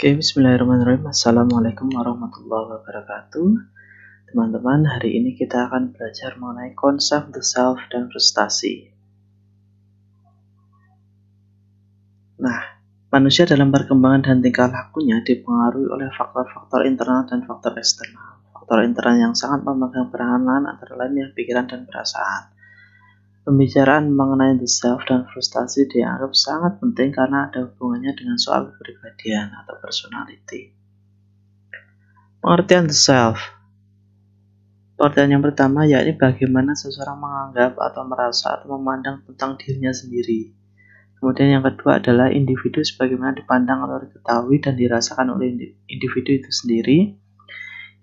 Oke, bismillahirrahmanirrahim. Assalamualaikum warahmatullahi wabarakatuh. Teman-teman, hari ini kita akan belajar mengenai konsep the self dan frustasi. Nah, manusia dalam perkembangan dan tingkah lakunya dipengaruhi oleh faktor-faktor internal dan faktor eksternal. Faktor internal yang sangat memegang peranan antara lain pikiran dan perasaan. Pembicaraan mengenai the self dan frustasi dianggap sangat penting karena ada hubungannya dengan soal kepribadian atau personality. Pengertian the self. Pengertian yang pertama yakni bagaimana seseorang menganggap atau merasa atau memandang tentang dirinya sendiri. Kemudian yang kedua adalah individu sebagaimana dipandang atau diketahui dan dirasakan oleh individu itu sendiri.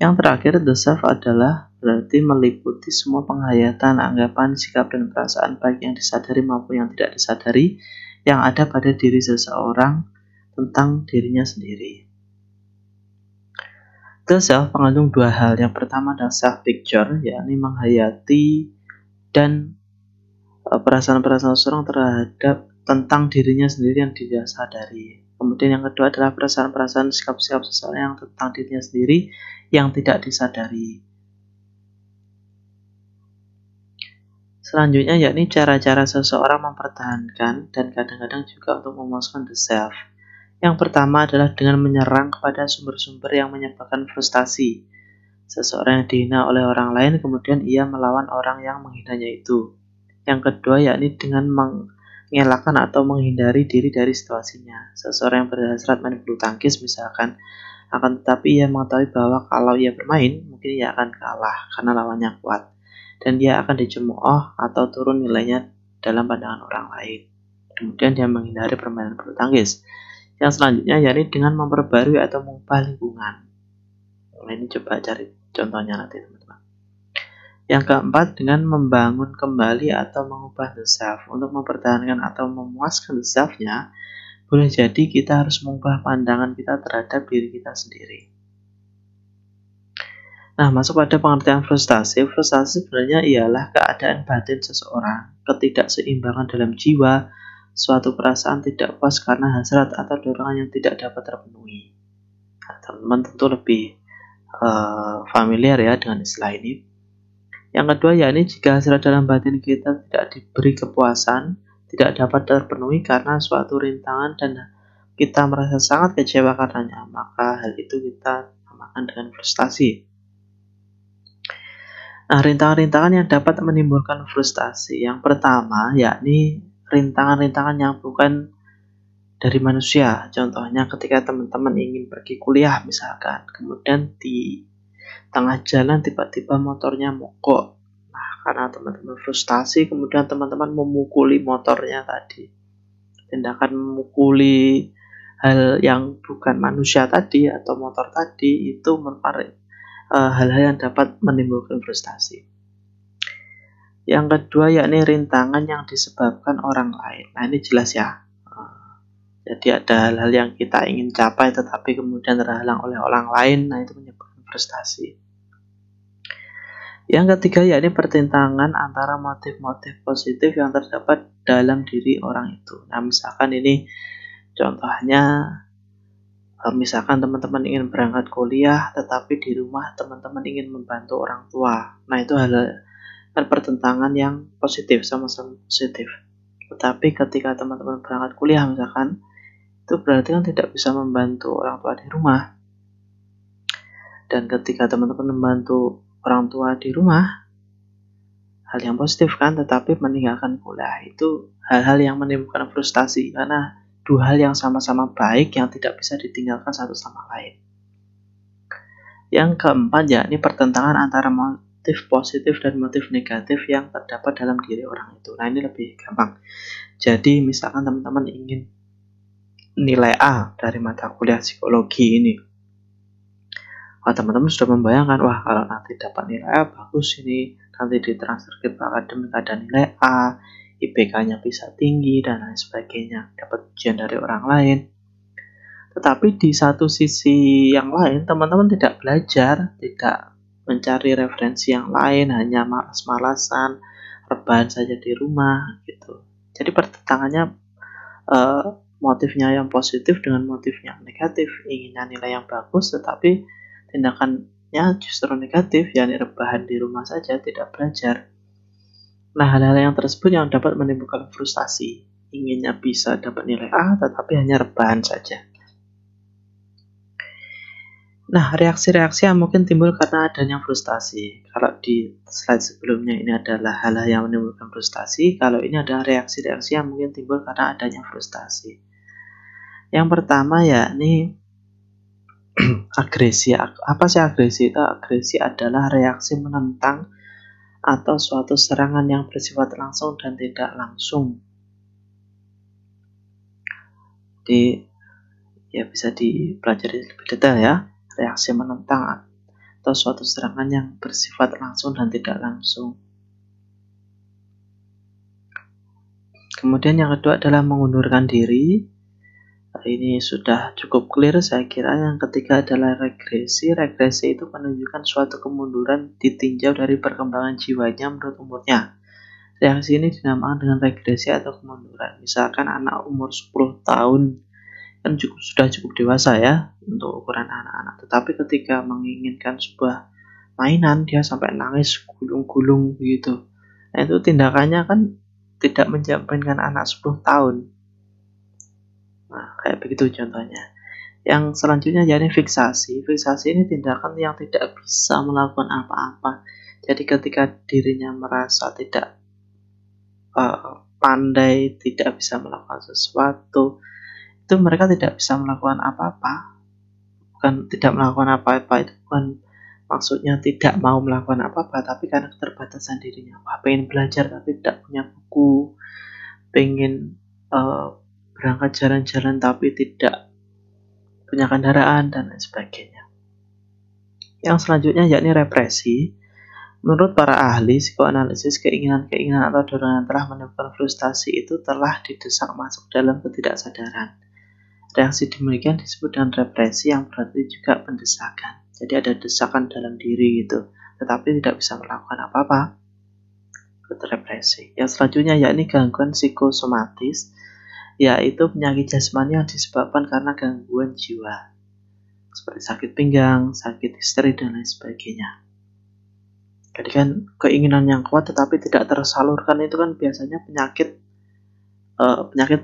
Yang terakhir, the self adalah berarti meliputi semua penghayatan, anggapan, sikap, dan perasaan baik yang disadari maupun yang tidak disadari yang ada pada diri seseorang tentang dirinya sendiri. The self mengandung dua hal. Yang pertama adalah self picture, yakni menghayati dan perasaan-perasaan seseorang terhadap tentang dirinya sendiri yang tidak sadari. Kemudian yang kedua adalah perasaan-perasaan sikap-sikap seseorang yang tentang dirinya sendiri yang tidak disadari. Selanjutnya yakni cara-cara seseorang mempertahankan dan kadang-kadang juga untuk memuaskan the self. Yang pertama adalah dengan menyerang kepada sumber-sumber yang menyebabkan frustasi. Seseorang yang dihina oleh orang lain kemudian ia melawan orang yang menghinanya itu. Yang kedua yakni dengan mengelakkan atau menghindari diri dari situasinya. Seseorang yang berhasrat main bulu tangkis misalkan, akan tetapi ia mengetahui bahwa kalau ia bermain, mungkin ia akan kalah karena lawannya kuat. Dan dia akan dicemooh atau turun nilainya dalam pandangan orang lain. Kemudian dia menghindari permainan bulu tangkis. Yang selanjutnya yakni dengan memperbarui atau mengubah lingkungan. Nah, ini coba cari contohnya nanti teman-teman. Yang keempat dengan membangun kembali atau mengubah the self. Untuk mempertahankan atau memuaskan the self-nya, boleh jadi kita harus mengubah pandangan kita terhadap diri kita sendiri. Nah, masuk pada pengertian frustasi. Frustasi sebenarnya ialah keadaan batin seseorang, ketidakseimbangan dalam jiwa, suatu perasaan tidak puas karena hasrat atau dorongan yang tidak dapat terpenuhi. Nah, teman-teman tentu lebih familiar ya dengan istilah ini. Yang kedua yakni jika hasrat dalam batin kita tidak diberi kepuasan, tidak dapat terpenuhi karena suatu rintangan dan kita merasa sangat kecewa karenanya, maka hal itu kita namakan dengan frustasi. Nah, rintangan-rintangan yang dapat menimbulkan frustasi. Yang pertama yakni rintangan-rintangan yang bukan dari manusia. Contohnya ketika teman-teman ingin pergi kuliah misalkan, kemudian di tengah jalan tiba-tiba motornya mogok. Karena teman-teman frustasi, kemudian teman-teman memukuli motornya tadi. Tindakan memukuli hal yang bukan manusia tadi atau motor tadi itu merupakan hal-hal yang dapat menimbulkan frustasi. Yang kedua yakni rintangan yang disebabkan orang lain. Nah, ini jelas ya. Jadi ada hal-hal yang kita ingin capai tetapi kemudian terhalang oleh orang lain. Nah, itu menyebabkan frustasi. Yang ketiga yakni pertentangan antara motif-motif positif yang terdapat dalam diri orang itu. Nah, misalkan ini contohnya, misalkan teman-teman ingin berangkat kuliah tetapi di rumah teman-teman ingin membantu orang tua. Nah, itu hal pertentangan yang positif, sama-sama positif. Tetapi ketika teman-teman berangkat kuliah misalkan, itu berarti kan tidak bisa membantu orang tua di rumah. Dan ketika teman-teman membantu orang tua di rumah, hal yang positif kan, tetapi meninggalkan kuliah itu hal-hal yang menimbulkan frustasi karena dua hal yang sama-sama baik yang tidak bisa ditinggalkan satu sama lain. Yang keempat yakni pertentangan antara motif positif dan motif negatif yang terdapat dalam diri orang itu. Nah, ini lebih gampang. Jadi misalkan teman-teman ingin nilai A dari mata kuliah psikologi ini. Teman-teman sudah membayangkan, wah kalau nanti dapat nilai A bagus ini, nanti ditransfer ke akademik ada nilai A, IPK-nya bisa tinggi dan lain sebagainya, dapat ujian dari orang lain. Tetapi di satu sisi yang lain, teman-teman tidak belajar, tidak mencari referensi yang lain, hanya malas-malasan, rebahan saja di rumah gitu. Jadi pertentangannya motifnya yang positif dengan motif yang negatif, inginnya nilai yang bagus tetapi tindakannya justru negatif, yakni rebahan di rumah saja, tidak belajar. Nah, hal-hal yang tersebut yang dapat menimbulkan frustasi, inginnya bisa dapat nilai A tetapi hanya rebahan saja. Nah, reaksi-reaksi yang mungkin timbul karena adanya frustasi. Kalau di slide sebelumnya ini adalah hal-hal yang menimbulkan frustasi, kalau ini adalah reaksi-reaksi yang mungkin timbul karena adanya frustasi. Yang pertama yakni agresi. Apa sih agresi? Itu agresi adalah reaksi menentang atau suatu serangan yang bersifat langsung dan tidak langsung. Ya bisa dipelajari lebih detail ya. Reaksi menentang atau suatu serangan yang bersifat langsung dan tidak langsung. Kemudian yang kedua adalah mengundurkan diri. Ini sudah cukup clear saya kira. Yang ketiga adalah regresi. Regresi itu menunjukkan suatu kemunduran ditinjau dari perkembangan jiwanya menurut umurnya. Reaksi ini dinamakan dengan regresi atau kemunduran. Misalkan anak umur 10 tahun kan sudah cukup dewasa ya untuk ukuran anak-anak. Tetapi ketika menginginkan sebuah mainan, dia sampai nangis gulung-gulung begitu. Nah, itu tindakannya kan tidak mencerminkan anak 10 tahun. Nah, kayak begitu contohnya. Yang selanjutnya yakni fiksasi. Fiksasi ini tindakan yang tidak bisa melakukan apa-apa. Jadi ketika dirinya merasa tidak pandai, tidak bisa melakukan sesuatu, itu mereka tidak bisa melakukan apa-apa. Bukan tidak melakukan apa-apa, itu bukan maksudnya tidak mau melakukan apa-apa, tapi karena keterbatasan dirinya. Pengen belajar tapi tidak punya buku, pengen berangkat jalan-jalan tapi tidak punya kendaraan, dan lain sebagainya. Yang selanjutnya yakni represi. Menurut para ahli psikoanalisis, keinginan-keinginan atau dorongan telah menimbulkan frustasi itu telah didesak masuk dalam ketidaksadaran. Reaksi demikian disebut dengan represi, yang berarti juga pendesakan. Jadi ada desakan dalam diri gitu, tetapi tidak bisa melakukan apa-apa. Itu represi. Yang selanjutnya yakni gangguan psikosomatis, yaitu penyakit jasmani yang disebabkan karena gangguan jiwa, seperti sakit pinggang, sakit histeri, dan lain sebagainya. Jadi kan keinginan yang kuat tetapi tidak tersalurkan itu kan biasanya penyakit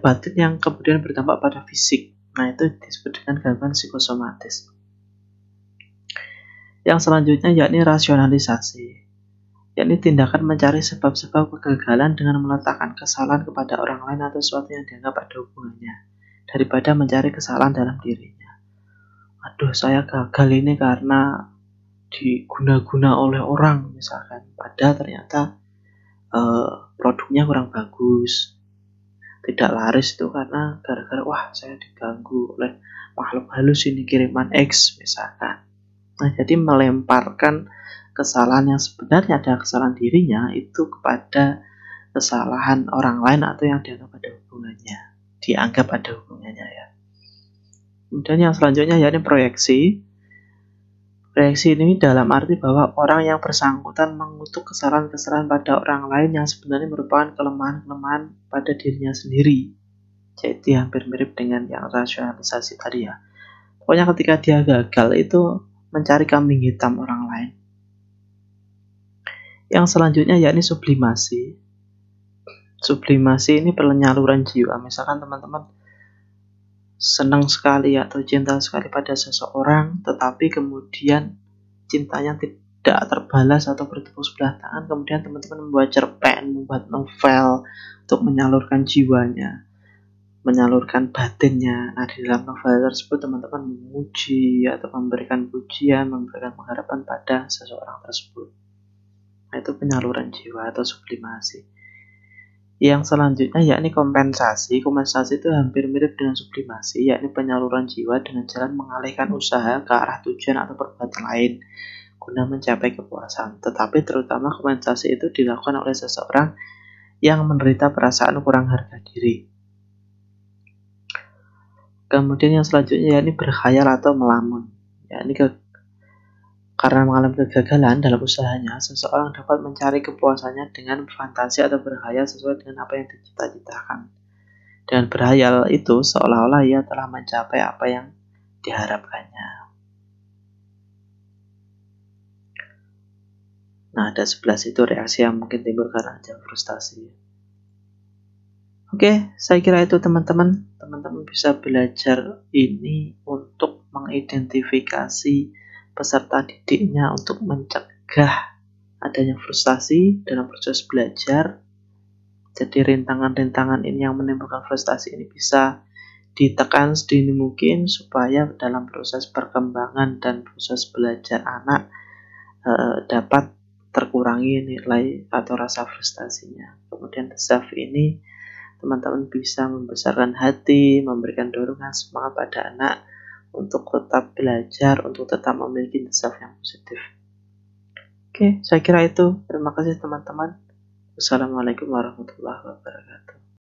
batin yang kemudian berdampak pada fisik. Nah, itu disebut dengan gangguan psikosomatis. Yang selanjutnya yakni rasionalisasi, yakni tindakan mencari sebab-sebab kegagalan dengan meletakkan kesalahan kepada orang lain atau sesuatu yang dianggap ada hubungannya, daripada mencari kesalahan dalam dirinya. Aduh, saya gagal ini karena diguna-guna oleh orang misalkan, padahal ternyata produknya kurang bagus, tidak laris itu karena gara-gara wah saya diganggu oleh makhluk halus ini kiriman X misalkan. Nah, jadi melemparkan kesalahan yang sebenarnya adalah kesalahan dirinya itu kepada kesalahan orang lain atau yang dianggap ada hubungannya ya. Kemudian yang selanjutnya yakni proyeksi. Proyeksi ini dalam arti bahwa orang yang bersangkutan mengutuk kesalahan-kesalahan pada orang lain yang sebenarnya merupakan kelemahan-kelemahan pada dirinya sendiri. Jadi hampir mirip dengan yang rasionalisasi tadi ya. Pokoknya ketika dia gagal itu mencari kambing hitam orang lain. Yang selanjutnya yakni sublimasi. Sublimasi ini penyaluran jiwa. Misalkan teman-teman senang sekali atau cinta sekali pada seseorang, tetapi kemudian cintanya tidak terbalas atau bertepuk sebelah tangan, kemudian teman-teman membuat cerpen, membuat novel untuk menyalurkan jiwanya, menyalurkan batinnya. Nah, di dalam novel tersebut teman-teman memuji atau memberikan pujian, memberikan pengharapan pada seseorang tersebut. Nah, itu penyaluran jiwa atau sublimasi. Yang selanjutnya yakni kompensasi. Kompensasi itu hampir mirip dengan sublimasi, yakni penyaluran jiwa dengan jalan mengalihkan usaha ke arah tujuan atau perbuatan lain guna mencapai kepuasan. Tetapi terutama kompensasi itu dilakukan oleh seseorang yang menderita perasaan kurang harga diri. Kemudian yang selanjutnya yakni berkhayal atau melamun, yakni karena mengalami kegagalan dalam usahanya, seseorang dapat mencari kepuasannya dengan fantasi atau berkhayal sesuai dengan apa yang dicita-citakan. Dengan berhayal itu seolah-olah ia telah mencapai apa yang diharapkannya. Nah, ada 11 itu reaksi yang mungkin timbul karena adanya frustasi. Oke, saya kira itu teman-teman. Teman-teman bisa belajar ini untuk mengidentifikasi peserta didiknya untuk mencegah adanya frustasi dalam proses belajar. Jadi rintangan-rintangan ini yang menimbulkan frustasi ini bisa ditekan sedini mungkin supaya dalam proses perkembangan dan proses belajar anak dapat terkurangi nilai atau rasa frustasinya. Kemudian self ini teman-teman bisa membesarkan hati, memberikan dorongan semangat pada anak untuk tetap belajar, untuk tetap memiliki self yang positif. Oke, saya kira itu. Terima kasih teman-teman. Wassalamualaikum warahmatullahi wabarakatuh.